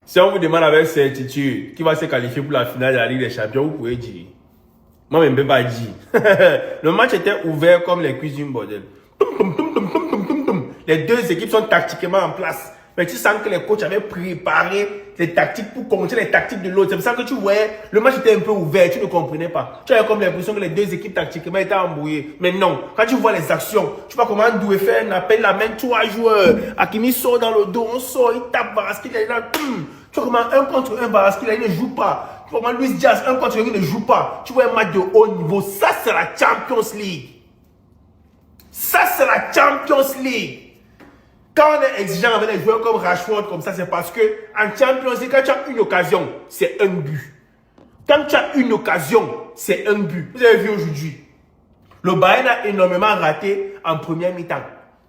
Si on vous demande avec certitude qui va se qualifier pour la finale de la Ligue des Champions, vous pouvez dire. Moi, je ne peux pas dire. Le match était ouvert comme les cuisses d'une bordel. Les deux équipes sont tactiquement en place. Mais tu sens que les coachs avaient préparé les tactiques pour contrer les tactiques de l'autre. C'est pour ça que tu voyais, le match était un peu ouvert, tu ne comprenais pas. Tu avais comme l'impression que les deux équipes tactiquement étaient embrouillées. Mais non, quand tu vois les actions, tu vois comment Doué fait un appel, la main, 3 joueurs. Hakimi sort dans le dos, on sort, il tape Baraski, il est là, tu vois comment un contre un Baraski, il ne joue pas. Tu vois comment Luis Diaz, un contre un, il ne joue pas. Tu vois un match de haut niveau. Ça, c'est la Champions League. Ça, c'est la Champions League. Quand on est exigeant avec les joueurs comme Rashford, comme ça, c'est parce que en Champions League, quand tu as une occasion, c'est un but. Quand tu as une occasion, c'est un but. Vous avez vu aujourd'hui, le Bayern a énormément raté en première mi-temps.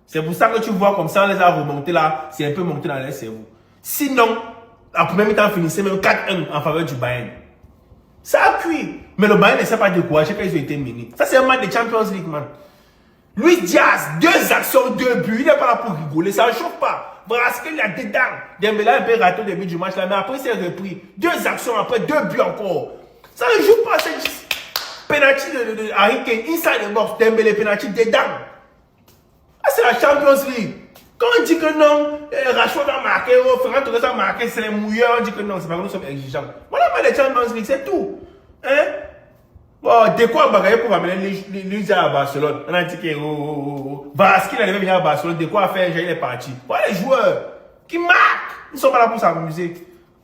C'est pour ça que tu vois comme ça, on les a remontés là, c'est un peu monté dans les cerveaux. Sinon, la première mi-temps finissait même 4-1 en faveur du Bayern. Ça a cuit. Mais le Bayern ne s'est pas découragé quand ils ont été menés. Ça, c'est un match de Champions League, man. Luis Diaz, 2 actions, 2 buts. Il n'est pas là pour rigoler, ça ne chauffe pas. Brasquet, il a dedans. Dembélé a un peu raté au début du match là, mais après, il s'est repris. 2 actions après, 2 buts encore. Ça ne joue pas, c'est juste penalty de Harry Kane, inside the box, Dembélé, penalty dedans. Ah, c'est la Champions League. Quand on dit que non, Rashford a marqué, Ferran Torres a marqué, c'est les mouilleurs, on dit que non, c'est pas que nous sommes exigeants. Voilà, mais les Champions League, c'est tout. Hein? Bon, de quoi bagaille pour amener Luisa à Barcelone? On a dit que Baraski allait venir à Barcelone, de quoi faire, il est parti. Voilà les joueurs qui marquent. Ils ne sont pas là pour s'amuser.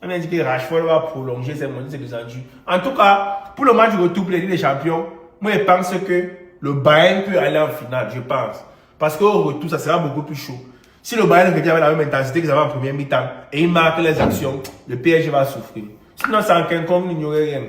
On a dit que Rashford va prolonger ses mondes, c'est descendu. En tout cas, pour le match de retour pour les Ligues des Champions, moi je pense que le Bayern peut aller en finale, je pense. Parce qu'au retour, ça sera beaucoup plus chaud. Si le Bayern revient avec la même intensité qu'ils avaient en première mi-temps et il marque les actions, le PSG va souffrir. Sinon, sans quelqu'un, il n'y aurait rien.